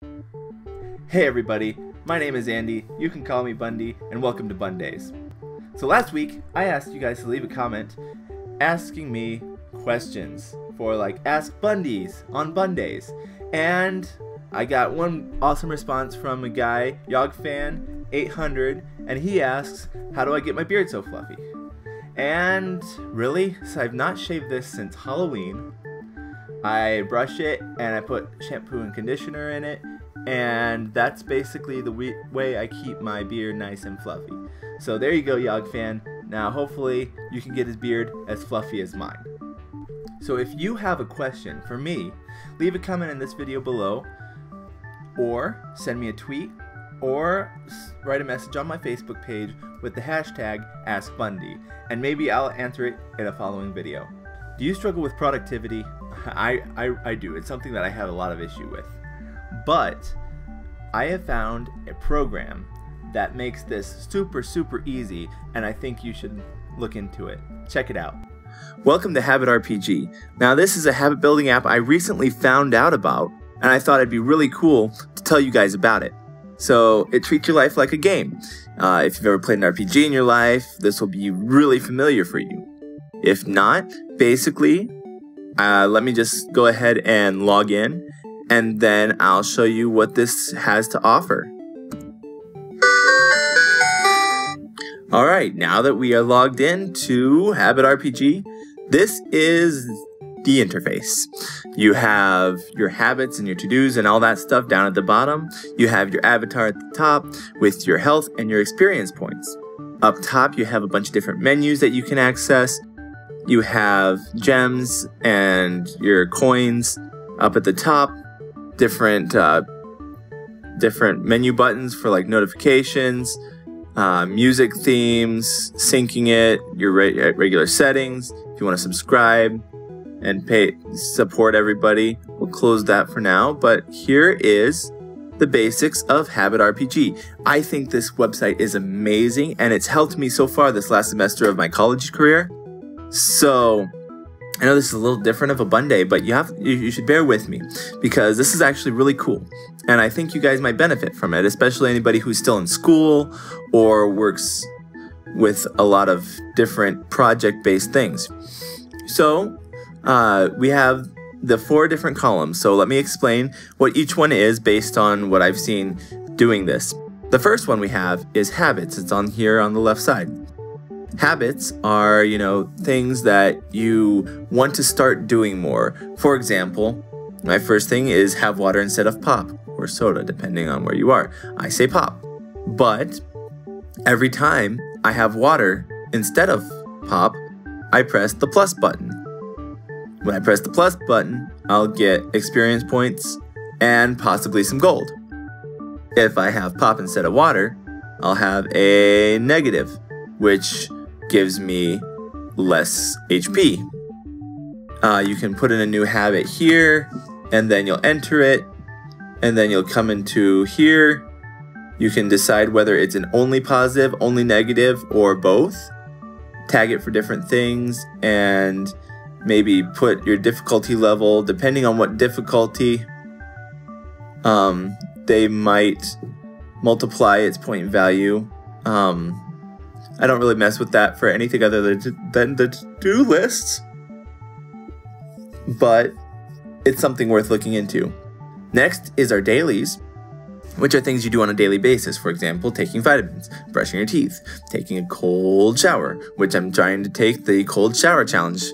Hey everybody, my name is Andy, you can call me Bundy, and welcome to Bundays. So last week, I asked you guys to leave a comment asking me questions for like Ask Bundies on Bundays. And I got one awesome response from a guy, YogFan800, and he asks, how do I get my beard so fluffy? And really, so I've not shaved this since Halloween. I brush it and I put shampoo and conditioner in it, and that's basically the way I keep my beard nice and fluffy. So there you go, YogFan. Now hopefully you can get his beard as fluffy as mine. So if you have a question for me, leave a comment in this video below, or send me a tweet, or write a message on my Facebook page with the hashtag AskBundy, and maybe I'll answer it in a following video. Do you struggle with productivity? I do. It's something that I have a lot of issue with. But I have found a program that makes this super easy, and I think you should look into it. Check it out. Welcome to HabitRPG. Now this is a habit building app I recently found out about, and I thought it'd be really cool to tell you guys about it. So it treats your life like a game. If you've ever played an RPG in your life, this will be really familiar for you. If not, basically, let me just go ahead and log in, and then I'll show you what this has to offer. Alright, now that we are logged in to HabitRPG, this is the interface. You have your habits and your to-dos and all that stuff down at the bottom. You have your avatar at the top with your health and your experience points. Up top, you have a bunch of different menus that you can access. You have gems and your coins up at the top. Different menu buttons for like notifications, music themes, syncing it, your regular settings. If you want to subscribe and support everybody, we'll close that for now. But here is the basics of HabitRPG. I think this website is amazing, and it's helped me so far this last semester of my college career. So I know this is a little different of a Bunday, but you should bear with me, because this is actually really cool, and I think you guys might benefit from it, especially anybody who's still in school or works with a lot of different project-based things. So we have the 4 different columns, so let me explain what each one is based on what I've seen doing this. The first one we have is habits. It's on here on the left side. Habits are, things that you want to start doing more. For example, my first thing is have water instead of pop, or soda, depending on where you are. I say pop. But every time I have water instead of pop, I press the plus button. When I press the plus button, I'll get experience points and possibly some gold. If I have pop instead of water, I'll have a negative, which gives me less HP. You can put in a new habit here, and then you'll enter it, and then you'll come into here. You can decide whether it's an only positive, only negative, or both. Tag it for different things, and maybe put your difficulty level, depending on what difficulty. They might multiply its point value. I don't really mess with that for anything other than the to-do lists, but it's something worth looking into. Next is our dailies, which are things you do on a daily basis. For example, taking vitamins, brushing your teeth, taking a cold shower, which I'm trying to take the cold shower challenge.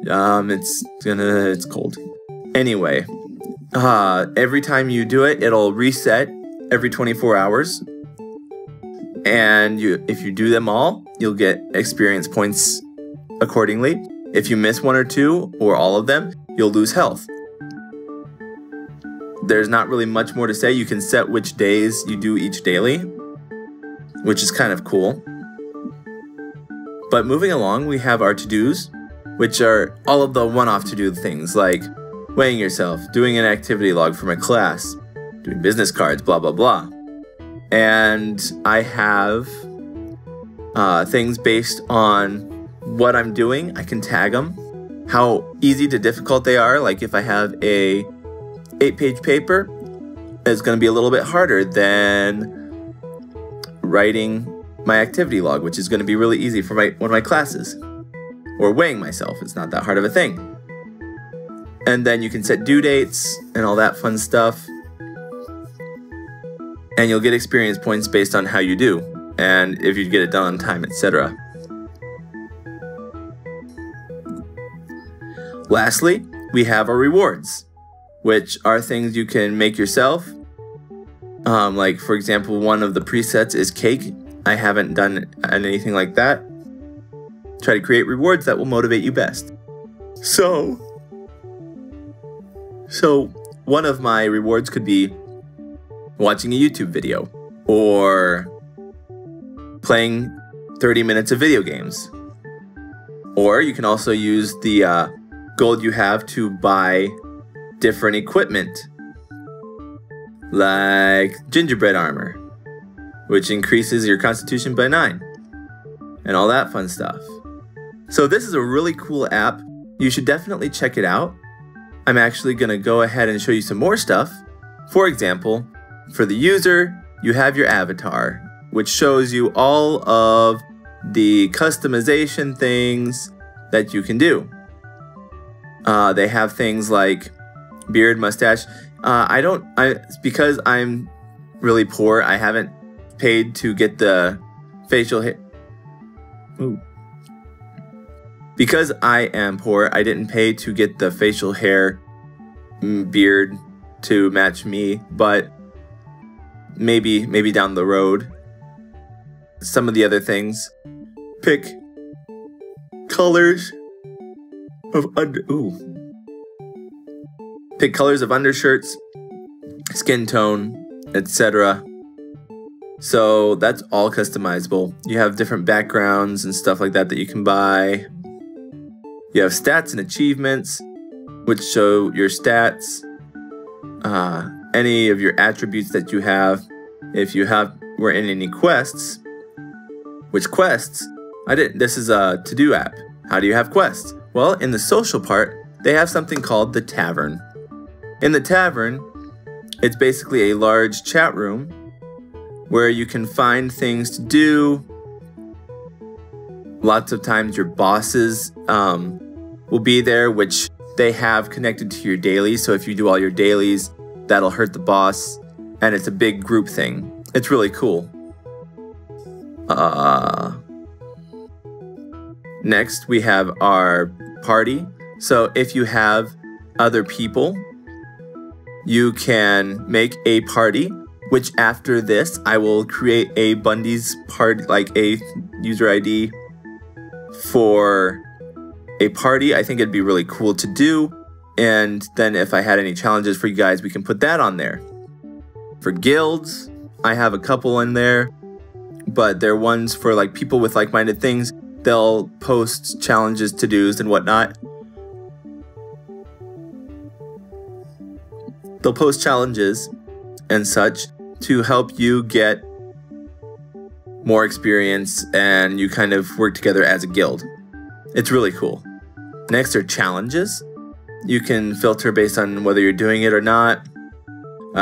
It's cold. Anyway, every time you do it, it'll reset every 24 hours. And if you do them all, you'll get experience points accordingly. If you miss 1 or 2 or all of them, you'll lose health. There's not really much more to say. You can set which days you do each daily, which is kind of cool. But moving along, we have our to-dos, which are all of the one-off to-do things like weighing yourself, doing an activity log for my class, doing business cards, blah, blah, blah. And I have things based on what I'm doing. I can tag them, how easy to difficult they are. Like if I have a 8-page paper, is going to be a little bit harder than writing my activity log, which is going to be really easy for one of my classes. Or weighing myself. It's not that hard of a thing. And then you can set due dates and all that fun stuff. And you'll get experience points based on how you do, and if you get it done on time, etc. Lastly, we have our rewards, which are things you can make yourself. Like, for example, one of the presets is cake. I haven't done anything like that. Try to create rewards that will motivate you best. So one of my rewards could be watching a YouTube video or playing 30 minutes of video games. Or you can also use the gold you have to buy different equipment, like gingerbread armor, which increases your constitution by 9, and all that fun stuff. So this is a really cool app. You should definitely check it out. I'm actually going to go ahead and show you some more stuff. For example, for the user, you have your avatar, which shows you all of the customization things that you can do. They have things like beard, mustache. Because I'm really poor, I haven't paid to get the facial hair. Ooh. Because I am poor, I didn't pay to get the facial hair, beard to match me, but maybe down the road. Some of the other things, pick colors of pick colors of undershirts, skin tone, etc. So that's all customizable. You have different backgrounds and stuff like that you can buy. You have stats and achievements, which show your stats, any of your attributes that you have. If you were in any quests, which quests? This is a to-do app. How do you have quests? Well, in the social part, they have something called the Tavern. In the Tavern, it's basically a large chat room where you can find things to do. Lots of times your bosses will be there, which they have connected to your dailies. So if you do all your dailies, that'll hurt the boss. And it's a big group thing. It's really cool. Next, we have our party. So if you have other people, you can make a party, which after this, I will create a Bundy's party, like a user ID for a party. I think it'd be really cool to do. And then if I had any challenges for you guys, we can put that on there. For guilds, I have a couple in there, but they're ones for like people with like-minded things. They'll post challenges, to-dos, and whatnot. They'll post challenges and such to help you get more experience, and you kind of work together as a guild. It's really cool. Next are challenges. You can filter based on whether you're doing it or not.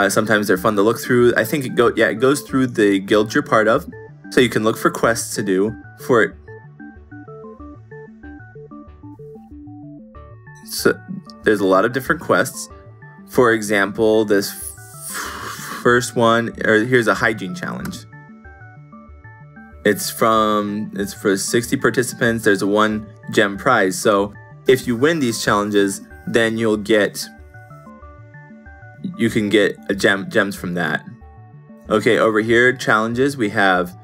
Sometimes they're fun to look through. I think it goes through the guild you're part of, so you can look for quests to do for it. So there's a lot of different quests. For example, this first one, here's a hygiene challenge. It's for 60 participants. There's a 1 gem prize. So if you win these challenges, then you can get gems from that. Okay, over here, challenges, we have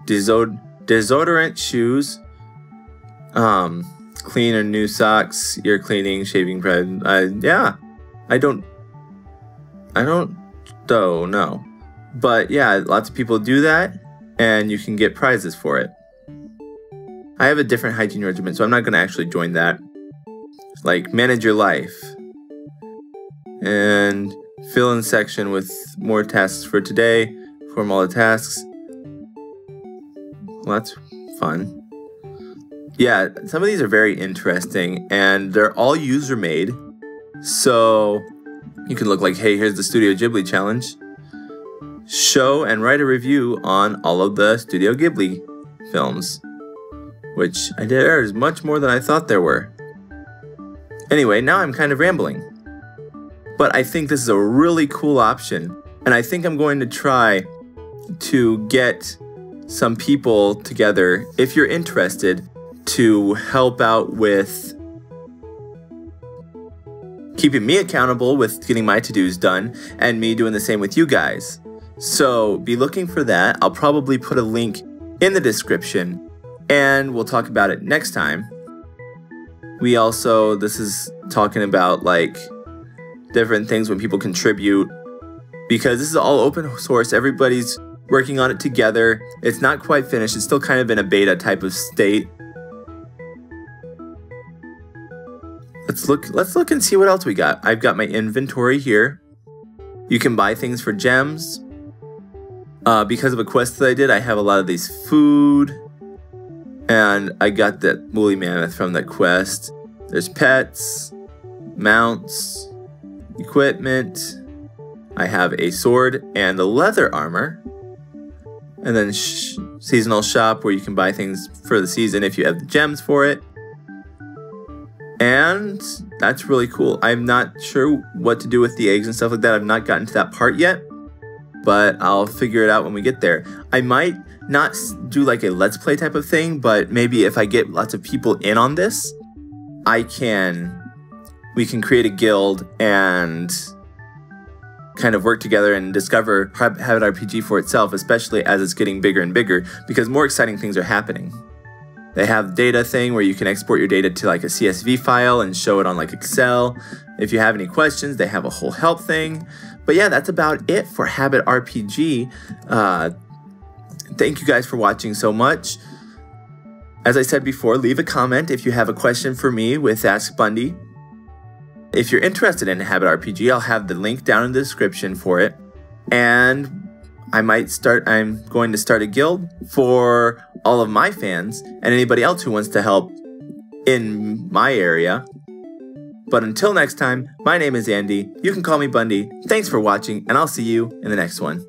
deodorant, shoes, clean or new socks, ear cleaning, shaving bread. Yeah, I don't know. But yeah, lots of people do that, and you can get prizes for it. I have a different hygiene regimen, so I'm not going to actually join that. Like, manage your life. And fill in section with more tasks for today. Perform all the tasks. Well, that's fun. Yeah, some of these are very interesting, and they're all user-made. So You can look like, hey, here's the Studio Ghibli challenge. Show and write a review on all of the Studio Ghibli films, which there is much more than I thought there were. Anyway, now I'm kind of rambling, but I think this is a really cool option, and I think I'm going to try to get some people together, if you're interested, to help out with keeping me accountable with getting my to-dos done, and me doing the same with you guys. So be looking for that. I'll probably put a link in the description, and we'll talk about it next time. This is talking about like different things when people contribute, because this is all open source. Everybody's working on it together. It's not quite finished. It's still kind of in a beta type of state. Let's look and see what else we got. I've got my inventory here. You can buy things for gems. Because of a quest that I did, I have a lot of these food. And I got that woolly mammoth from that quest. There's pets, mounts, equipment. I have a sword and a leather armor. And then seasonal shop, where you can buy things for the season if you have the gems for it. And that's really cool. I'm not sure what to do with the eggs and stuff like that. I've not gotten to that part yet, but I'll figure it out when we get there. I might not do like a let's play type of thing, but maybe if I get lots of people in on this, we can create a guild and kind of work together and discover HabitRPG for itself, especially as it's getting bigger and bigger, because more exciting things are happening. They have data thing where you can export your data to like a CSV file and show it on like Excel. If you have any questions, they have a whole help thing. But yeah, that's about it for HabitRPG. Thank you guys for watching so much. As I said before, leave a comment if you have a question for me with Ask Bundy. If you're interested in HabitRPG, I'll have the link down in the description for it. And I'm going to start a guild for all of my fans and anybody else who wants to help in my area. But until next time, my name is Andy. You can call me Bundy. Thanks for watching, and I'll see you in the next one.